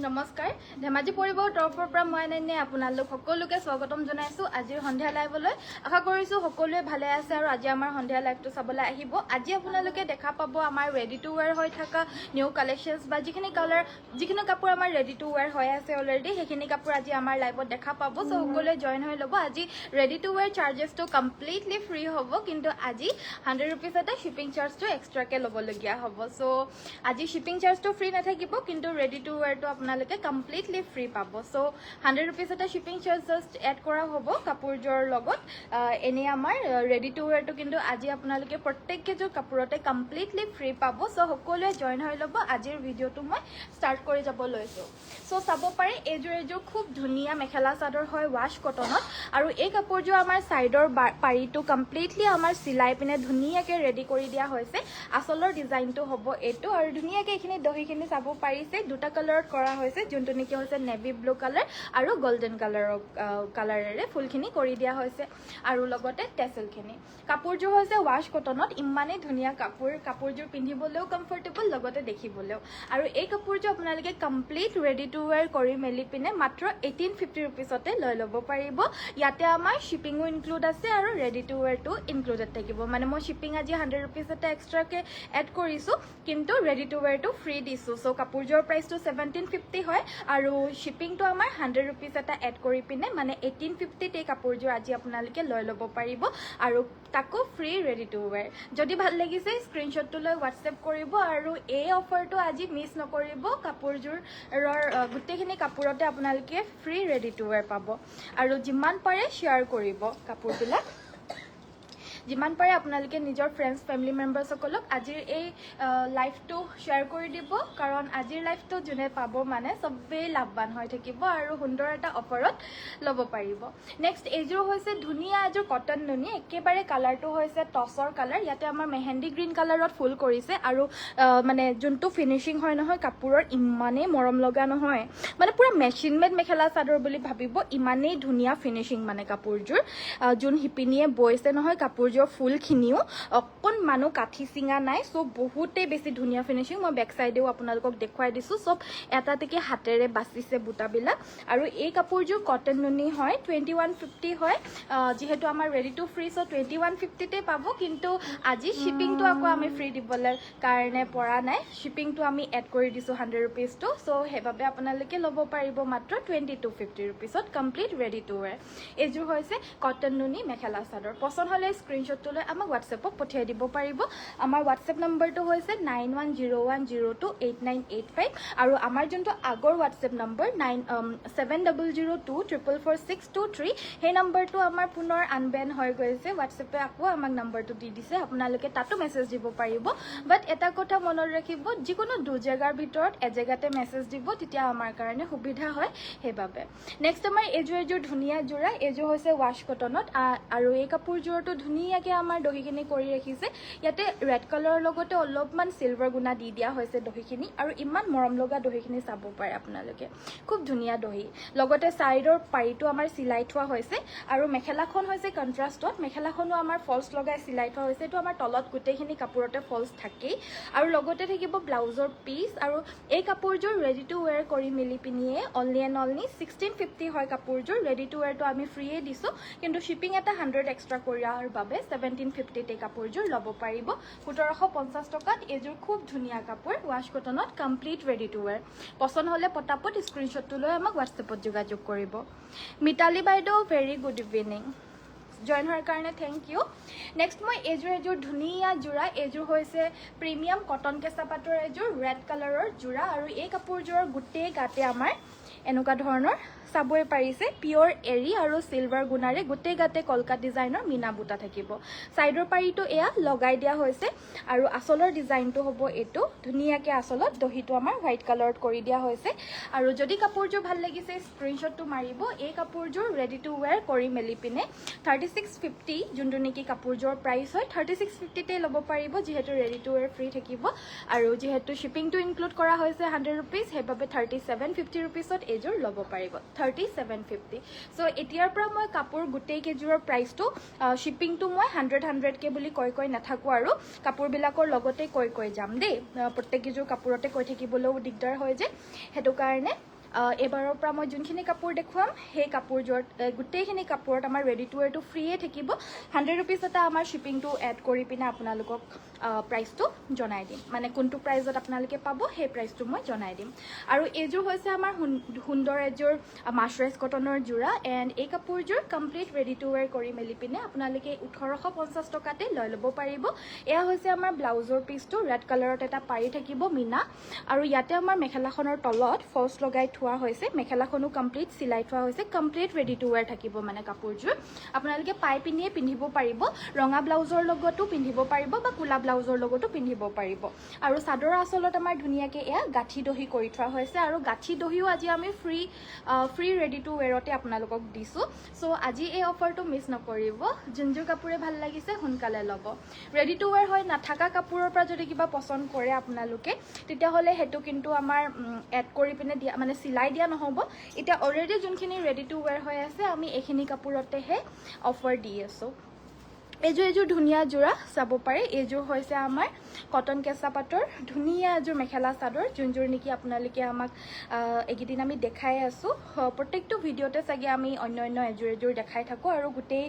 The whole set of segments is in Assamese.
নমস্কাৰ ধেমাজি পৰিবৰ তৰফৰ পৰা মই নাইনে আপোনালোক সকলোকে স্বাগতম জনাইছো আজিৰ সন্ধিয়া লাইভলৈ আশা কৰিছো সকলোৱে ভালে আছে আৰু আজি আমাৰ সন্ধিয়া লাইভটো চাবলৈ আহিব আজি আপোনালোকে দেখা পাব আমাৰ ৰেডি টু ওয়্যাৰ হৈ থকা নিউ কালেকশনছ বা যিখিনি কাপোৰ আমাৰ ৰেডি টু ওয়্যাৰ হৈ আছে অলৰেডি সেইখিনি কাপোৰ আজি আমাৰ লাইভত দেখা পাব সো সকলোৱে জয়েন হৈ ল'ব আজি ৰেডি টু ওয়্যাৰ চাৰ্জেছটো কমপ্লিটলি ফ্ৰী হ'ব কিন্তু আজি 100 रुपीस এটা শিপিং চাৰ্জটো এক্সট্ৰাকে ল'বলগীয়া হ'ব সো আজি শিপিং চাৰ্জটো ফ্ৰী নাথাকিব কিন্তু ৰেডি টু ওয়্যাৰটো আপোনালোকে কমপ্লিটলি ফ্ৰী পাব সো 100 रुपीस এটা শিপিং চাৰ্জ জাস্ট এড কৰা হ'ব কাপোৰজোৰ লগত এনে আমাৰ ৰেডি টু ওয়্যাৰটো কিন্তু আজি আপোনালোকে প্ৰত্যেককেজোৰ কাপোৰতে কমপ্লিটলি ফ্ৰী পাব সো সকলোৱে জয়েন হৈ ল'ব আজিৰ ভিডিঅ'টো মই ষ্টাৰ্ট কৰি যাব লৈছো সো চাব পাৰে এজোৰ খুব ধুনীয়া মেখেলা চাদৰ হয় ৱাশ কটনত আৰু এই কাপোৰজোৰ আমাৰ সাইডৰ পাৰিটো কমপ্লিটলি আমাৰ সিলাই পিনে ধুনীয়াকৈ ৰেডি কৰি দিয়া হৈছে আসলৰ ডিজাইনটো হ'ব এটো আৰু ধুনীয়াকৈ এখিনি দহিখিনি চাব পাৰিছে দুটা কালাৰত কৰা হৈছে যোনটো নেকি হৈছে নেভি ব্লু কালাৰ আৰু গোল্ডেন কালাৰেৰে ফুলখিনি কৰি দিয়া হৈছে আৰু লগতে টেসেলখিনি কাপোৰজোৰ হৈছে ৱাশ কটনত ইমানে ধুনীয়া কাপোৰজোৰ পিন্ধিবলৈও কমফৰ্টেবল লগতে দেখিবলৈও আৰু এই কাপোৰজোৰ আপোনালোকে কমপ্লিট ৰেডি টু ওয়্যাৰ কৰি মেলি পিনে মাত্ৰ 1850 रुपीसতে লৈ ল'ব পাৰিব ইয়াতে আমাৰ শিপিংও ইনক্লুড আছে আৰু ৰেডি টু ওয়্যাৰটো ইনক্লুডেড থাকিব মানে মই শিপিং আজি 100 रुपीस এটা এক্সট্ৰাকে এড কৰিছো কিন্তু ৰেডি টু ওয়্যাৰটো ফ্ৰী দিছো সো কাপোৰজোৰ প্ৰাইসটো 1750 হয় আৰু শিপিংটো আমাৰ 100 रुपीस এটা এড কৰি পিনে মানে 1850 তে কাপোৰজোৰ আজি আপোনালোকে লৈ ল'ব পাৰিব আৰু তাকো ফ্ৰী ৰেডি টু ওয়্যাৰ যদি ভাল লাগিছে স্ক্ৰিনশ্বটটো লৈ WhatsApp কৰিব আৰু এই অফাৰটো আজি মিছ নকৰিব কাপোৰজোৰৰ গুটেখিনি কাপোৰতে আপোনালোকে ফ্ৰী ৰেডি টু ওয়্যাৰ পাব আৰু যিমান পাৰে শেয়াৰ কৰিব কাপোৰবিলাক যিমান পাৰে আপোনালোকে নিজৰ ফ্ৰেন্ডছ ফ্যামিলি মেম্বাৰসকলক আজিৰ এই লাইভটো শেয়াৰ কৰি দিব কাৰণ আজিৰ লাইভটো যোনে পাব মানে সবেই লাভৱান হৈ থাকিব আৰু সুন্দৰ এটা অফাৰত ল'ব পাৰিব নেক্সট এজোৰ হৈছে ধুনীয়া এজোৰ কটন নুনি একেবাৰে কালাৰটো হৈছে টছৰ কালাৰ ইয়াতে আমাৰ মেহেন্দি গ্ৰীণ কালাৰত ফুল কৰিছে আৰু মানে যোনটো ফিনিশিং হয় নহয় কাপোৰৰ ইমানেই মৰম লগা নহয় মানে পুৰা মেচিন মেড মেখেলা চাদৰ বুলি ভাবিব ইমানেই ধুনীয়া ফিনিশিং মানে কাপোৰজোৰ যোন হিপিনিয়ে বৈছে নহয় কাপোৰজোৰ ফুলখিনিও অকণমানো কাঠি চিঙা নাই সো বহুতেই বেছি ধুনীয়া ফিনিশিং মই বেক সাইডেও আপোনালোকক দেখুৱাই দিছো সব এটাতেকে হাতেৰে বাছিছে বুটাবিলাক আৰু এই কাপোৰজোৰ কটন নুনি হয় 2150 হয় যেহেতু আমাৰ ৰেডি টু ফ্ৰী সো 2150 তে পাব কিন্তু আজি শিপিংটো আকৌ আমি ফ্ৰী দিবলৈ কাৰণে পৰা নাই শিপিংটো আমি এড কৰি দিছো 100 रुपीस টো সো হেবাবে আপোনালোকে ল'ব পাৰিব মাত্ৰ 2250 रुपीसত কমপ্লিট ৰেডি টু ওয়্যাৰ এজোৰ হৈছে কটন নুনি মেখেলা চাদৰ পছন্দ হলে স্ক্ৰিনশ্বটটো লৈ আমাক WhatsAppত পঠিয়াই দিব পাৰিব আমাৰ WhatsApp নম্বৰটো হৈছে 9101028985 আৰু আমাৰ যোনটো আগৰ WhatsApp নম্বৰ 7002444623 সেই নম্বৰটো আমাৰ পুনৰ আনবেন হৈ গৈছে WhatsAppে আকৌ আমাক নম্বৰটো দি দিছে আপোনালোকে তাতো মেছেজ দিব পাৰিব বাট এটা কথা মনত ৰাখিব যিকোনো দু জেগাৰ ভিতৰত এজেগাতে মেছেজ দিব তেতিয়া আমাৰ কাৰণে সুবিধা হয় হেবাবে নেক্সট আমাৰ এজোৰ ধুনীয়া জোৰা এজোৰ হৈছে ৱাশ কটনত আৰু এই কাপোৰজোৰটো ধুনীয়াকৈ আমাৰ দহিখিনি কৰি ৰাখিছে ইয়াতে ৰেড কালাৰৰ লগতে অলপমান সিলভাৰ গুণা দি দিয়া হৈছে দহিখিনি আৰু ইমান মৰম লগা দহিখিনি চাব পাৰে আপোনালোকে খুব ধুনীয়া দহি লগতে সাইডৰ পাৰিটো আমাৰ সিলাই থোৱা হৈছে আৰু মেখেলাখন হৈছে কন্ট্ৰাষ্টত মেখেলাখনো আমাৰ ফলছ লগাই সিলাই থোৱা হৈছে এটো আমাৰ তলত গুটেখিনি কাপোৰতে ফলছ থাকেই আৰু লগতে থাকিব ব্লাউজৰ পিস আৰু এই কাপোৰজোৰ ৰেডি টু ওয়্যাৰ কৰি মিলি পিনিয়ে অনলি এণ্ড অনলি 1650 হয় কাপোৰজোৰ ৰেডি টু ওয়্যাৰটো আমি ফ্ৰীয়ে দিছো কিন্তু শিপিং এটা 100 এক্সট্ৰা কৰিয়াৰ বাবে 1750 তে কাপোৰজোৰ ল'ব পাৰিব 1750 টকাত এজোৰ খুব ধুনীয়া কাপোৰ ৱাশ কটনত কমপ্লিট ৰেডি টু ওয়্যাৰ পছন্দ হলে পটাপট স্ক্ৰিনশ্বটটো লৈ আমাক WhatsAppত যোগাযোগ কৰিব মিতালী বাইদেউ ভেৰি গুড ইভিনিং জয়েন হোৱাৰ কাৰণে থেংক ইউ নেক্সট মই এজোৰ ধুনীয়া জোৰা এজোৰ হৈছে প্ৰিমিয়াম কটন কেঁচা পাটৰ এজোৰ ৰেড কালাৰৰ জোৰা আৰু এই কাপোৰজোৰৰ গোটেই গাতে আমাৰ এনেকুৱা ধৰণৰ চাবই পাৰিছে পিওৰ এৰি আৰু সিলভাৰ গুণাৰে গোটেই গাতে কলকা ডিজাইনৰ মিনা বুটা থাকিব সাইডৰ পাৰিটো এয়া লগাই দিয়া হৈছে আৰু আসলৰ ডিজাইনটো হ'ব এটো ধুনীয়াকৈ আসলত দহিটো আমাৰ হোৱাইট কালাৰত কৰি দিয়া হৈছে আৰু যদি কাপোৰজোৰ ভাল লাগিছে স্ক্ৰিনশ্বটটো মাৰিব এই কাপোৰজোৰ ৰেডি টু ওয়্যাৰ কৰি মেলি পিনে 3650 যোনটো নেকি কাপোৰজোৰ প্ৰাইস হয় 3650 তে ল'ব পাৰিব যেহেতু ৰেডি টু ওয়্যাৰ ফ্ৰী থাকিব আৰু যেহেতু শিপিংটো ইনক্লুড কৰা হৈছে 100 रुपीस হেবাবে 3750 रुपीसত এইযোৰ ল'ব পাৰিব 3750 সো এতিয়াৰ পৰা মই কাপোৰ গোটেই কেইযোৰৰ প্ৰাইচটো শ্বিপিংটো মই 100কে বুলি কৈ নাথাকো আৰু কাপোৰবিলাকৰ লগতে কৈ যাম দেই প্ৰত্যেক কেইযোৰ কাপোৰতে কৈ থাকিবলৈও দিগদাৰ হয় যে হেতু কাৰণে এবাৰৰ পৰা মই যোনখিনি কাপোৰ দেখুৱাম সেই কাপোৰযোৰত গোটেইখিনি কাপোৰত আমাৰ ৰেডি টু ৱেৰটো ফ্ৰীয়ে থাকিব 100 रुपीज এটা আমাৰ শ্বিপিংটো এড কৰি পিনে আপোনালোকক প্ৰাইচটো জনাই দিম মানে কোনটো প্ৰাইজত আপোনালোকে পাব সেই প্ৰাইচটো মই জনাই দিম আৰু এইযোৰ হৈছে আমাৰ সুন্দৰ এযোৰ মাছৰাইজ কটনৰ জোৰা এণ্ড এই কাপোৰযোৰ কমপ্লিট ৰেডি টু ৱেৰ কৰি মেলি পিনে আপোনালোকে 1850 টকাতে লৈ ল'ব পাৰিব এয়া হৈছে আমাৰ ব্লাউজৰ পিচটো ৰেড কালাৰত এটা পাৰি থাকিব মিনা আৰু ইয়াতে আমাৰ মেখেলাখনৰ তলত ফলছ লগাই থোৱা হৈছে মেখেলাখনো কমপ্লিট সিলাই থোৱা হৈছে কমপ্লিট ৰেডি টু ৱেৰ থাকিব মানে কাপোৰযোৰ আপোনালোকে পাই পিনিয়ে পিন্ধিব পাৰিব ৰঙা ব্লাউজৰ লগতো পিন্ধিব পাৰিব বা কুলা ব্লাউজৰ লগতো পিন্ধিব পাৰিব আৰু চাদৰ আচলত আমাৰ ধুনীয়াকৈ এয়া গাঠি দহি কৰি থোৱা হৈছে আৰু গাঠি দহিও আজি আমি ফ্ৰী ৰেডি টু ৱেৰতে আপোনালোকক দিছোঁ সো আজি এই অফাৰটো মিছ নকৰিব যোনযোৰ কাপোৰে ভাল লাগিছে সোনকালে ল'ব ৰেডি টু ৱেৰ হয় নাথাকা কাপোৰৰ পৰা যদি কিবা পচন্দ কৰে আপোনালোকে তেতিয়াহ'লে সেইটো কিন্তু আমাৰ এড কৰি পিনে দিয়া মানে সিলাই দিয়া নহ'ব এতিয়া অলৰেডি যোনখিনি ৰেডি টু ৱেৰ হৈ আছে আমি এইখিনি কাপোৰতেহে অফাৰ দি আছোঁ এইযোৰ ধুনীয়া জোৰা চাব পাৰে এইযোৰ হৈছে আমাৰ কটন কেঁচা পাটৰ ধুনীয়া এযোৰ মেখেলা চাদৰ যোনযোৰ নেকি আপোনালোকে আমাক এইকেইদিন আমি দেখাই আছোঁ প্ৰত্যেকটো ভিডিঅ'তে চাগে আমি অন্য এযোৰ দেখাই থাকোঁ আৰু গোটেই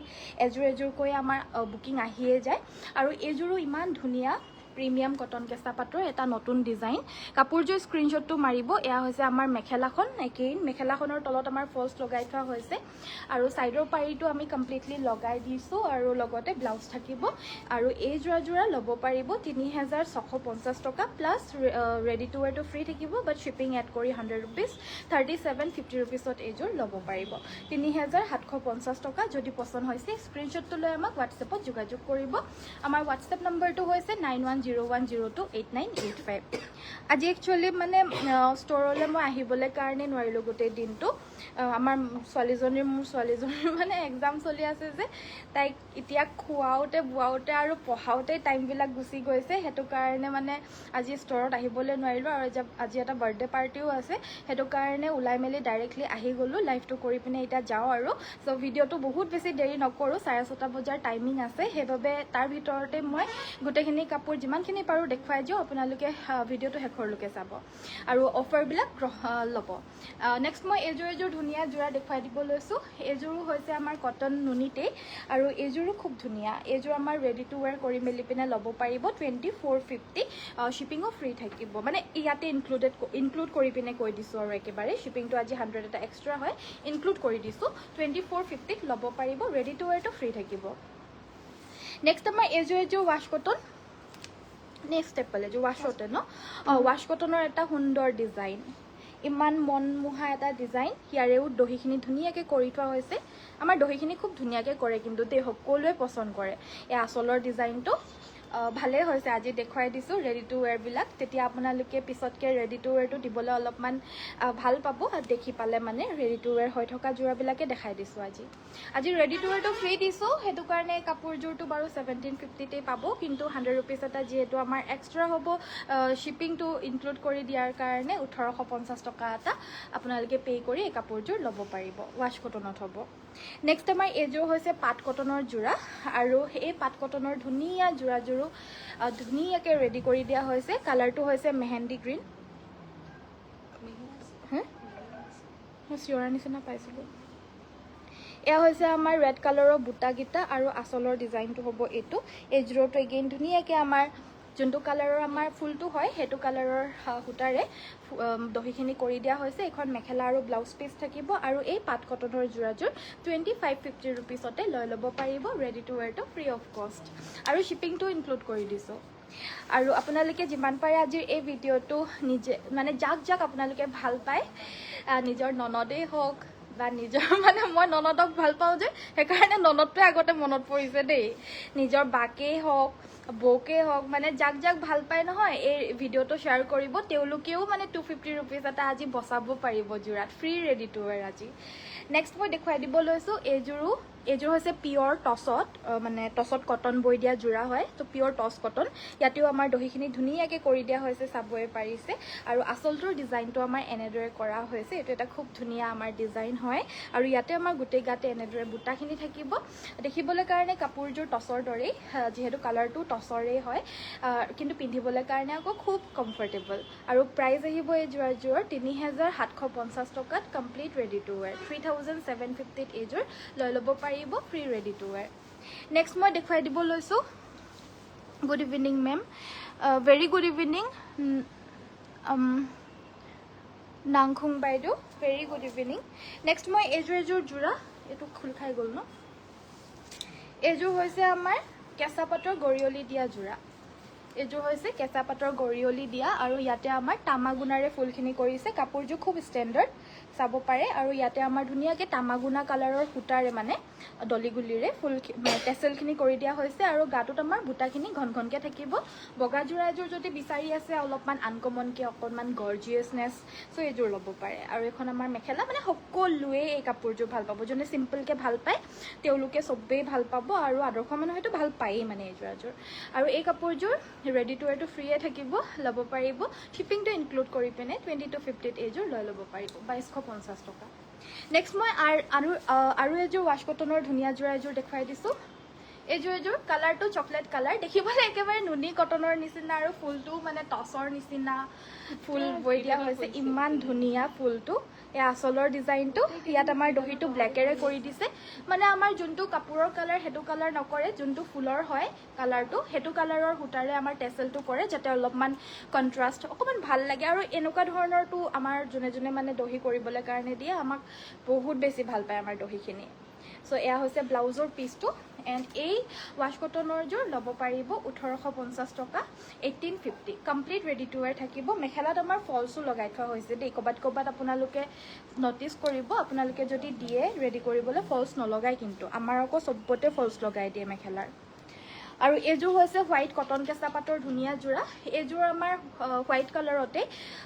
এযোৰকৈ আমাৰ বুকিং আহিয়ে যায় আৰু এইযোৰো ইমান ধুনীয়া প্ৰিমিয়াম কটন কেঁচা পাটৰ এটা নতুন ডিজাইন কাপোৰযোৰ স্ক্ৰীনশ্বটটো মাৰিব এয়া হৈছে আমাৰ মেখেলাখন একেই মেখেলাখনৰ তলত আমাৰ ফলছ লগাই থোৱা হৈছে আৰু সাইডৰ পাৰিটো আমি কমপ্লিটলি লগাই দিছোঁ আৰু লগতে ব্লাউজ থাকিব আৰু এই জোৰা ল'ব পাৰিব 3650 টকা প্লাছ ৰেডি টু ৱেৰটো ফ্ৰী থাকিব বাট শ্বিপিং এড কৰি 100 रुपीज 3750 रुपीजত এইযোৰ ল'ব পাৰিব 3750 টকা যদি পছন্দ হৈছে স্ক্ৰীনশ্বটটো লৈ আমাক হোৱাটছএপত যোগাযোগ কৰিব আমাৰ হোৱাটছএপ নম্বৰটো হৈছে 9101028985 আজি একচুৱেলি মানে ষ্ট'ৰলৈ মই আহিবলৈ কাৰণে নোৱাৰিলোঁ গোটেই দিনটো আমাৰ ছোৱালীজনীৰ মানে এক্সাম চলি আছে যে তাইক এতিয়া খুৱাওঁতে বোৱাওঁতে আৰু পঢ়াওঁতে টাইমবিলাক গুচি গৈছে সেইটো কাৰণে মানে আজি ষ্ট'ৰত আহিবলৈ নোৱাৰিলোঁ আৰু আজি এটা বাৰ্থডে পাৰ্টিও আছে সেইটো কাৰণে ওলাই মেলি ডাইৰেক্টলি আহি গ'লোঁ লাইভটো কৰি পিনে এতিয়া যাওঁ আৰু চ' ভিডিঅ'টো বহুত বেছি দেৰি নকৰোঁ 6:30 বজাৰ টাইমিং আছে সেইবাবে তাৰ ভিতৰতে মই গোটেইখিনি কাপোৰ যিমানখিনি পাৰোঁ দেখুৱাই দিওঁ আপোনালোকে ভিডিঅ'টো শেষৰলৈকে চাব আৰু অফাৰবিলাক ল'ব নেক্সট মই এইযোৰ ধুনীয়া জোৰা দেখুৱাই দিব লৈছোঁ এইযোৰো হৈছে আমাৰ কটন নুনিতেই আৰু এইযোৰো খুব ধুনীয়া এইযোৰ আমাৰ ৰেডি টু ৱেৰ কৰি মেলি পিনে ল'ব পাৰিব 2450 শ্বিপিঙো ফ্ৰী থাকিব মানে ইয়াতে ইনক্লুড কৰি পিনে কৈ দিছোঁ আৰু একেবাৰে শ্বিপিংটো আজি 100 এটা এক্সট্ৰা হয় ইনক্লুড কৰি দিছোঁ 2450 ল'ব পাৰিব ৰেডি টু ৱেৰটো ফ্ৰী থাকিব নেক্সট আমাৰ এইযোৰ ৱাছ কটন নেক্সট ষ্টেপ পালে যে ৱাশ্বতে ন ৱাছ কটনৰ এটা সুন্দৰ ডিজাইন ইমান মনমোহা এটা ডিজাইন ইয়াৰেও দহিখিনি ধুনীয়াকৈ কৰি থোৱা হৈছে আমাৰ দহিখিনি খুব ধুনীয়াকৈ কৰে কিন্তু দেই সকলোৱে পচন্দ কৰে এই আচলৰ ডিজাইনটো ভালেই হৈছে আজি দেখুৱাই দিছোঁ ৰেডি টু ৱেৰবিলাক তেতিয়া আপোনালোকে পিছতকৈ ৰেডি টু ৱেৰটো দিবলৈ অলপমান ভাল পাব দেখি পালে মানে ৰেডি টু ৱেৰ হৈ থকা জোৰাবিলাকে দেখাই দিছোঁ আজি ৰেডি টু ৱেৰটো ফ্ৰী দিছোঁ সেইটো কাৰণে কাপোৰযোৰটো বাৰু 1750তে পাব কিন্তু 100 रुपीज এটা যিহেতু আমাৰ এক্সট্ৰা হ'ব শ্বিপিংটো ইনক্লুড কৰি দিয়াৰ কাৰণে 1850 টকা এটা আপোনালোকে পে' কৰি এই কাপোৰযোৰ ল'ব পাৰিব ৱাছ কটনত হ'ব নেক্সট আমাৰ এইযোৰ হৈছে পাট কটনৰ জোৰা আৰু এই পাট কটনৰ ধুনীয়া জোৰাযোৰো ধুনীয়াকৈ ৰেডি কৰি দিয়া হৈছে কালাৰটো হৈছে মেহেন্দি গ্ৰীণ মই চিঞৰাৰ নিচিনা পাইছিলোঁ এয়া হৈছে আমাৰ ৰেড কালাৰৰ বুটাকেইটা আৰু আচলৰ ডিজাইনটো হ'ব এইটো এইযোৰটো এগেইন ধুনীয়াকৈ আমাৰ যোনটো কালাৰৰ আমাৰ ফুলটো হয় সেইটো কালাৰৰ সূতাৰে দহিখিনি কৰি দিয়া হৈছে এখন মেখেলা আৰু ব্লাউজ পিচ থাকিব আৰু এই পাট কটনৰ জোৰাযোৰ 2550 रुपीजতে লৈ ল'ব পাৰিব ৰেডি টু ৱেৰটো ফ্ৰী অফ কষ্ট আৰু শ্বিপিংটো ইনক্লুড কৰি দিছোঁ আৰু আপোনালোকে যিমান পাৰে আজিৰ এই ভিডিঅ'টো নিজে মানে যাক আপোনালোকে ভাল পায় নিজৰ ননদেই হওক বা নিজৰ মানে মই ননদক ভাল পাওঁ যে সেইকাৰণে ননদটোৱে আগতে মনত পৰিছে দেই নিজৰ বাকেই হওক বৌকে হওক মানে যাক ভাল পায় নহয় এই ভিডিঅ'টো শ্বেয়াৰ কৰিব তেওঁলোকেও মানে 250 रुपीज এটা আজি বচাব পাৰিব জোৰাত ফ্ৰী ৰেডি টু ৱেৰ আজি নেক্সট মই দেখুৱাই দিব লৈছোঁ এইযোৰো এইযোৰ হৈছে পিয়ৰ টছত মানে টছত কটন বৈ দিয়া যোৰা হয় তো পিয়ৰ টছ কটন ইয়াতেও আমাৰ দহিখিনি ধুনীয়াকৈ কৰি দিয়া হৈছে চাবই পাৰিছে আৰু আচলটোৰ ডিজাইনটো আমাৰ এনেদৰে কৰা হৈছে এইটো এটা খুব ধুনীয়া আমাৰ ডিজাইন হয় আৰু ইয়াতে আমাৰ গোটেই গাতে এনেদৰে বুটাখিনি থাকিব দেখিবলৈ কাৰণে কাপোৰযোৰ টছৰ দৰেই যিহেতু কালাৰটো টছৰেই হয় কিন্তু পিন্ধিবলৈ কাৰণে আকৌ খুব কমফৰ্টেবল আৰু প্ৰাইচ আহিব এই যোৰাযোৰৰ ৩,৭৫০ টকাত কমপ্লিট ৰেডি টু ৱেৰ 3,750 এইযোৰ লৈ ল'ব পাৰিব free ready to wear next মই দেখুৱাই দিব লৈছোঁ good evening ma'am very good evening নাংখুং বাইদেউ ভেৰি গুড ইভিনিং নেক্সট মই এইযোৰ যোৰা এইটো খোল খাই গ'ল ন এইযোৰ হৈছে আমাৰ কেঁচা পাতৰ গৰিয়লি দিয়া যোৰা এইযোৰ হৈছে কেঁচা পাতৰ গৰিয়লি দিয়া আৰু ইয়াতে আমাৰ তামাগুনাৰে ফুলখিনি কৰিছে কাপোৰযোৰ খুব ষ্টেণ্ডাৰ্ড চাব পাৰে আৰু ইয়াতে আমাৰ ধুনীয়াকৈ তামাগুনা কালাৰৰ সূতাৰে মানে দলিগুলিৰে ফুল টেচেলখিনি কৰি দিয়া হৈছে আৰু গাটোত আমাৰ বুটাখিনি ঘন ঘনকৈ থাকিব বগা যোৰা এযোৰ যদি বিচাৰি আছে অলপমান আনকমনকৈ অকণমান গৰ্জিয়াছনেছ চ' এইযোৰ ল'ব পাৰে আৰু এখন আমাৰ মেখেলা মানে সকলোৱে এই কাপোৰযোৰ ভাল পাব যোনে চিম্পলকৈ ভাল পায় তেওঁলোকে চবেই ভাল পাব আৰু আদৰ্শ মানুহ হয়তো ভাল পায়েই মানে এই যোৰাযোৰ আৰু এই কাপোৰযোৰ ৰেডি টু ৱেৰটো ফ্ৰীয়ে থাকিব ল'ব পাৰিব শ্বিপিংটো ইনক্লুড কৰি পিনে 20 to 50 এইযোৰ লৈ ল'ব পাৰিব 2,250 টকা নেক্সট মই আৰু এযোৰ ৱাছ কটনৰ ধুনীয়া যোৰা এযোৰ দেখুৱাই দিছোঁ এইযোৰ কালাৰটো চকলেট কালাৰ দেখিবলৈ একেবাৰে নুনি কটনৰ নিচিনা আৰু ফুলটো মানে টছৰ নিচিনা ফুল বৈ দিয়া হৈছে ইমান ধুনীয়া ফুলটো এই আচলৰ ডিজাইনটো ইয়াত আমাৰ দহিটো ব্লেকেৰে কৰি দিছে মানে আমাৰ যোনটো কাপোৰৰ কালাৰ সেইটো কালাৰ নকৰে যোনটো ফুলৰ হয় কালাৰটো সেইটো কালাৰৰ সূতাৰে আমাৰ টেচেলটো কৰে যাতে অলপমান কণ্ট্ৰাষ্ট অকণমান ভাল লাগে আৰু এনেকুৱা ধৰণৰটো আমাৰ যোনে মানে দহি কৰিবলৈ কাৰণে দিয়ে আমাক বহুত বেছি ভাল পায় আমাৰ দহিখিনি চ' এয়া হৈছে ব্লাউজৰ পিচটো এণ্ড এই ৱাছ কটনৰ যোৰ ল'ব পাৰিব 1,850 টকা 1850 কমপ্লিট ৰেডি টু ৱেৰ থাকিব মেখেলাত আমাৰ ফলছো লগাই থোৱা হৈছে দেই ক'ৰবাত আপোনালোকে ন'টিচ কৰিব আপোনালোকে যদি দিয়ে ৰেডি কৰিবলৈ ফলছ নলগায় কিন্তু আমাৰ আকৌ চবতে ফলছ লগাই দিয়ে মেখেলাৰ আৰু এইযোৰ হৈছে হোৱাইট কটন কেঁচা পাতৰ ধুনীয়া যোৰা এইযোৰ আমাৰ হোৱাইট কালাৰতে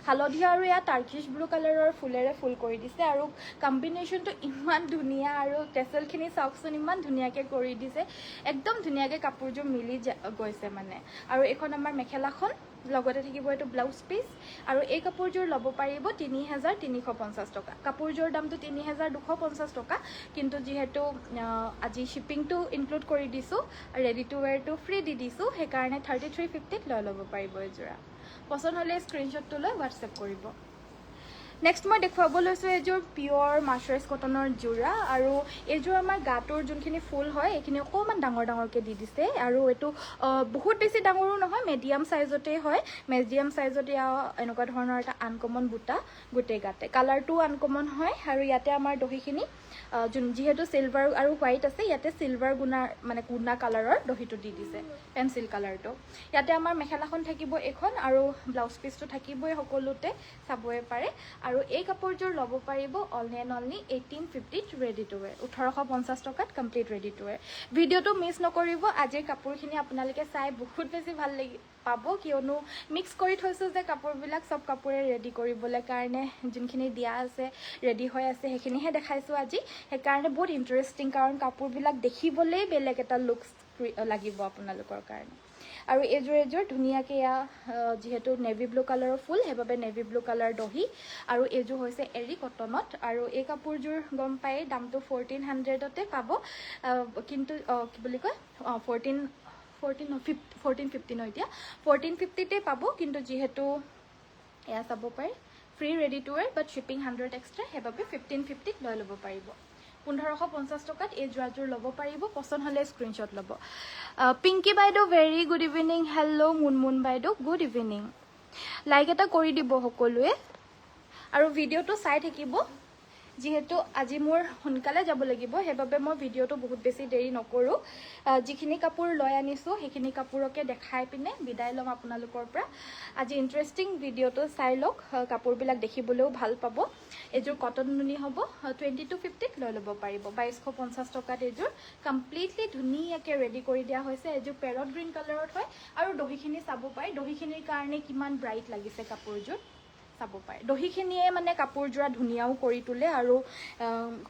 হালধীয়া আৰু ইয়াত টাৰ্কিছ ব্লু কালাৰৰ ফুলেৰে ফুল কৰি দিছে আৰু কম্বিনেশ্যনটো ইমান ধুনীয়া আৰু টেচেলখিনি চাওকচোন ইমান ধুনীয়াকৈ কৰি দিছে একদম ধুনীয়াকৈ কাপোৰযোৰ মিলি গৈছে মানে আৰু এইখন আমাৰ মেখেলাখন লগতে থাকিব এইটো ব্লাউজ পিচ আৰু এই কাপোৰযোৰ ল'ব পাৰিব 3,350 টকা কাপোৰযোৰ দামটো 3,250 টকা কিন্তু যিহেতু আজি শ্বিপিংটো ইনক্লুড কৰি দিছোঁ ৰেডি টু ৱেৰটো ফ্ৰী দি দিছোঁ সেইকাৰণে 3350 লৈ ল'ব পাৰিব এইযোৰা পচন্দ হ'লে স্ক্ৰীনশ্বটটো লৈ হোৱাটছএপ কৰিব নেক্সট মই দেখুৱাব লৈছোঁ এইযোৰ পিয়ৰ মাৰ্চাৰাইজ কটনৰ যোৰা আৰু এইযোৰ আমাৰ গাটোৰ যোনখিনি ফুল হয় এইখিনি অকণমান ডাঙৰকৈ দি দিছে আৰু এইটো বহুত বেছি ডাঙৰো নহয় মিডিয়াম চাইজতেই হয় মিডিয়াম চাইজতে এনেকুৱা ধৰণৰ এটা আনকমন বুটা গোটেই গাতে কালাৰটোও আনকমন হয় আৰু ইয়াতে আমাৰ দহিখিনি যিহেতু চিলভাৰ আৰু হোৱাইট আছে ইয়াতে চিলভাৰ গুণা কালাৰৰ দহিটো দি দিছে পেঞ্চিল কালাৰটো ইয়াতে আমাৰ মেখেলাখন থাকিব এইখন আৰু ব্লাউজ পিচটো থাকিবই সকলোতে চাবই পাৰে আৰু এই কাপোৰযোৰ ল'ব পাৰিব only and only 1850 ready to ৱেৰ 1,850 টকাত কমপ্লিট ৰেডি টু ৱেৰ ভিডিঅ'টো মিছ নকৰিব আজিৰ কাপোৰখিনি আপোনালোকে চাই বহুত বেছি ভাল পাব কিয়নো মিক্স কৰি থৈছোঁ যে কাপোৰবিলাক চব কাপোৰে ৰেডি কৰিবলৈ কাৰণে যোনখিনি দিয়া আছে ৰেডি হৈ আছে সেইখিনিহে দেখাইছোঁ আজি সেইকাৰণে বহুত ইণ্টাৰেষ্টিং কাৰণ কাপোৰবিলাক দেখিবলৈ বেলেগ এটা লুকছ লাগিব আপোনালোকৰ কাৰণে আৰু এইযোৰ ধুনীয়াকৈ যিহেতু নেভি ব্লু কালাৰৰ ফুল সেইবাবে নেভি ব্লু কালাৰ দহি আৰু এইযোৰ হৈছে এৰি কটনত আৰু এই কাপোৰযোৰ গম পায় দামটো 1,400তে পাব কিন্তু কি বুলি কয় 1450 ন এতিয়া 1450তে পাব কিন্তু যিহেতু এয়া চাব পাৰে free ready to ৱেৰ but shipping 100 extra সেইবাবে 1550ত লৈ ল'ব পাৰিব 1,550 টকাত এই যোৰাযোৰ ল'ব পাৰিব পচন্দ হ'লে স্ক্ৰীনশ্বট ল'ব পিংকি বাইদেউ very good evening hello' Munmun বাইদেউ গুড ইভিনিং লাইক এটা কৰি দিব সকলোৱে আৰু ভিডিঅ'টো চাই থাকিব যিহেতু আজি মোৰ সোনকালে যাব লাগিব সেইবাবে মই ভিডিঅ'টো বহুত বেছি দেৰি নকৰোঁ যিখিনি কাপোৰ লৈ আনিছোঁ সেইখিনি কাপোৰকে দেখাই পিনে বিদায় ল'ম আপোনালোকৰ পৰা আজি ইণ্টাৰেষ্টিং ভিডিঅ'টো চাই লওক কাপোৰবিলাক দেখিবলৈও ভাল পাব এইযোৰ কটন নুনি হ'ব 20 to 50ত লৈ ল'ব পাৰিব 2,250 টকাত এইযোৰ কমপ্লিটলি ধুনীয়াকৈ ৰেডি কৰি দিয়া হৈছে এইযোৰ পেৰট গ্ৰীণ কালাৰত হয় আৰু দহিখিনি চাব পাৰে দহিখিনিৰ কাৰণে কিমান ব্ৰাইট লাগিছে কাপোৰযোৰ চাব পাৰে দহিখিনিয়ে মানে কাপোৰযোৰা ধুনীয়াও কৰি তোলে আৰু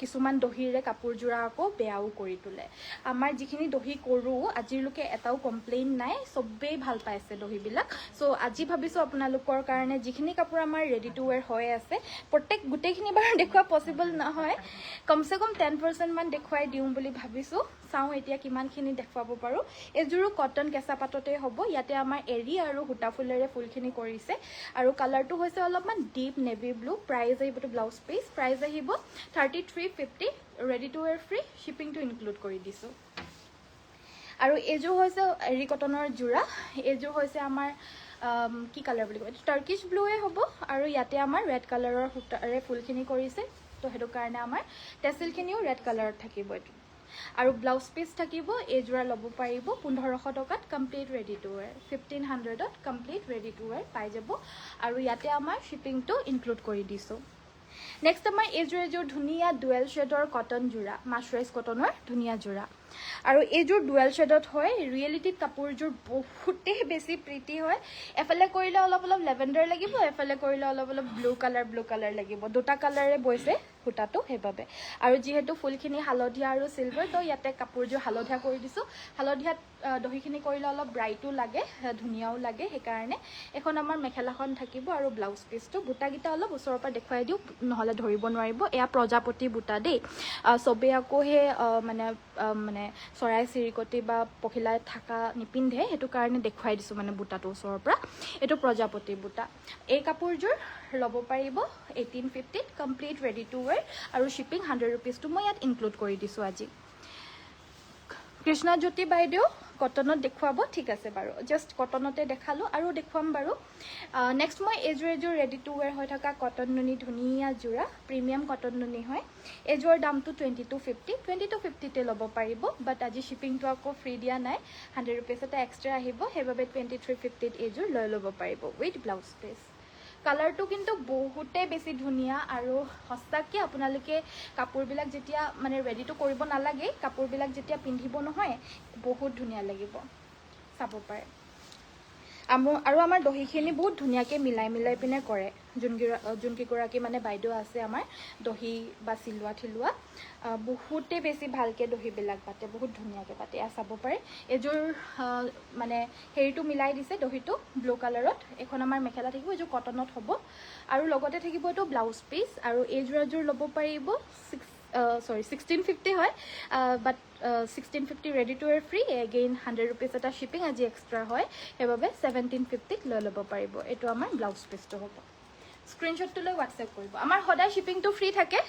কিছুমান দহিৰে কাপোৰযোৰা আকৌ বেয়াও কৰি তোলে আমাৰ যিখিনি দহি কৰোঁ আজিলৈকে এটাও কমপ্লেইন নাই চবেই ভাল পাইছে দহিবিলাক চ' আজি ভাবিছোঁ আপোনালোকৰ কাৰণে যিখিনি কাপোৰ আমাৰ ৰেডি টু ৱেৰ হৈ আছে গোটেইখিনি বাৰু দেখুওৱা পচিবল নহয় কমচে কম 10% মান দেখুৱাই দিওঁ বুলি ভাবিছোঁ চাওঁ এতিয়া কিমানখিনি দেখুৱাব পাৰোঁ এযোৰো কটন কেঁচা পাততে হ'ব ইয়াতে আমাৰ এৰী আৰু সূতা ফুলেৰে ফুলখিনি কৰিছে আৰু কালাৰটো হৈছে অলপমান ডিপ নেভি ব্লু প্ৰাইজ আহিব ব্লাউজ পিচ প্ৰাইজ আহিব 3350 ৰেডি টু ৱেৰ ফ্ৰী শ্বিপিংটো ইনক্লুড কৰি দিছোঁ আৰু এইযোৰ হৈছে এৰী কটনৰ যোৰা এইযোৰ হৈছে আমাৰ কি কালাৰ বুলি কয় টাৰ্কিছ ব্লুৱে হ'ব আৰু ইয়াতে আমাৰ ৰেড কালাৰৰ সূতাৰে ফুলখিনি কৰিছে তো সেইটো কাৰণে আমাৰ টেচিলখিনিও ৰেড কালাৰত থাকিব এইটো আৰু ব্লাউজ পিচ থাকিব এইযোৰা ল'ব পাৰিব 1500 টকাত কমপ্লিট ৰেডি টু ৱেৰ 1500ত কমপ্লিট ৰেডি টু ৱেৰ পাই যাব আৰু ইয়াতে আমাৰ শ্বিপিংটো ইনক্লুড কৰি দিছোঁ নেক্সট আমাৰ এইযোৰ ধুনীয়া ডুৱেল শ্বেডৰ কটন যোৰা মাছৰাইজ কটনৰ ধুনীয়া যোৰা আৰু এইযোৰ ডুৱেল শ্বেডত হয় ৰিয়েলিটিত কাপোৰযোৰ বহুতেই বেছি প্ৰিটি হয় এফালে কৰিলে অলপ লেভেণ্ডাৰ লাগিব এফালে কৰিলে অলপ ব্লু কালাৰ লাগিব দুটা কালাৰে বৈছে সূতাটো সেইবাবে আৰু যিহেতু ফুলখিনি হালধীয়া আৰু চিলভাৰ তো ইয়াতে কাপোৰযোৰ হালধীয়া কৰি দিছোঁ হালধীয়াত দহিখিনি কৰিলে অলপ ব্ৰাইটো লাগে ধুনীয়াও লাগে সেইকাৰণে এখন আমাৰ মেখেলাখন থাকিব আৰু ব্লাউজ পিচটো বুটাকেইটা অলপ ওচৰৰ পৰা দেখুৱাই দিওঁ নহ'লে ধৰিব নোৱাৰিব এয়া প্ৰজাপতি বুটা দেই চবেই আকৌ সেই মানে চৰাই চিৰিকটি বা পখিলাই থকা নিপিন্ধে সেইটো কাৰণে দেখুৱাই দিছোঁ মানে বুটাটো ওচৰৰ পৰা এইটো প্ৰজাপতি বুটা এই কাপোৰযোৰ ল'ব পাৰিব 1850ত কমপ্লিট ৰেডি টু ৱেৰ আৰু শ্বিপিং 100 ৰুপিজটো মই ইয়াত ইনক্লুড কৰি দিছোঁ আজি কৃষ্ণজ্যোতি বাইদেউ কটনত দেখুৱাব ঠিক আছে বাৰু জাষ্ট কটনতে দেখালোঁ আৰু দেখুৱাম বাৰু নেক্সট মই এইযোৰ ৰেডি টু ৱেৰ হৈ থকা কটন নুনি ধুনীয়া যোৰা প্ৰিমিয়াম কটন নুনি হয় এইযোৰৰ দামটো 2250তে ল'ব পাৰিব বাট আজি শ্বিপিংটো আকৌ ফ্ৰী দিয়া নাই 100 ৰুপিজ এটা এক্সট্ৰা আহিব সেইবাবে 2350ত এইযোৰ লৈ ল'ব পাৰিব উইথ ব্লাউজ পিচ কালাৰটো কিন্তু বহুতেই বেছি ধুনীয়া আৰু সঁচাকৈ আপোনালোকে কাপোৰবিলাক যেতিয়া মানে ৰেডিটো কৰিব নালাগে কাপোৰবিলাক যেতিয়া পিন্ধিব নহয় বহুত ধুনীয়া লাগিব চাব পাৰে আৰু আমাৰ দহিখিনি বহুত ধুনীয়াকৈ মিলাই পিনে কৰে যোনকেইগৰাকী মানে বাইদেউ আছে আমাৰ দহি বা চিলোৱা বহুতেই বেছি ভালকৈ দহিবিলাক পাতে বহুত ধুনীয়াকৈ পাতে এয়া চাব পাৰে এইযোৰ মানে হেৰিটো মিলাই দিছে দহিটো ব্লু কালাৰত এখন আমাৰ মেখেলা থাকিব এইযোৰ কটনত হ'ব আৰু লগতে থাকিব এইটো ব্লাউজ পিচ আৰু এইযোৰ ল'ব পাৰিব 1650 হয় বাট 1650 ready to wear free again 100 rupees এটা শ্বিপিং আজি এক্সট্ৰা হয় সেইবাবে 1750ত লৈ ল'ব পাৰিব এইটো আমাৰ ব্লাউজ পিচটো হ'ব স্ক্ৰীনশ্বটটো লৈ হোৱাটছএপ কৰিব আমাৰ সদায় শ্বিপিংটো ফ্ৰী থাকে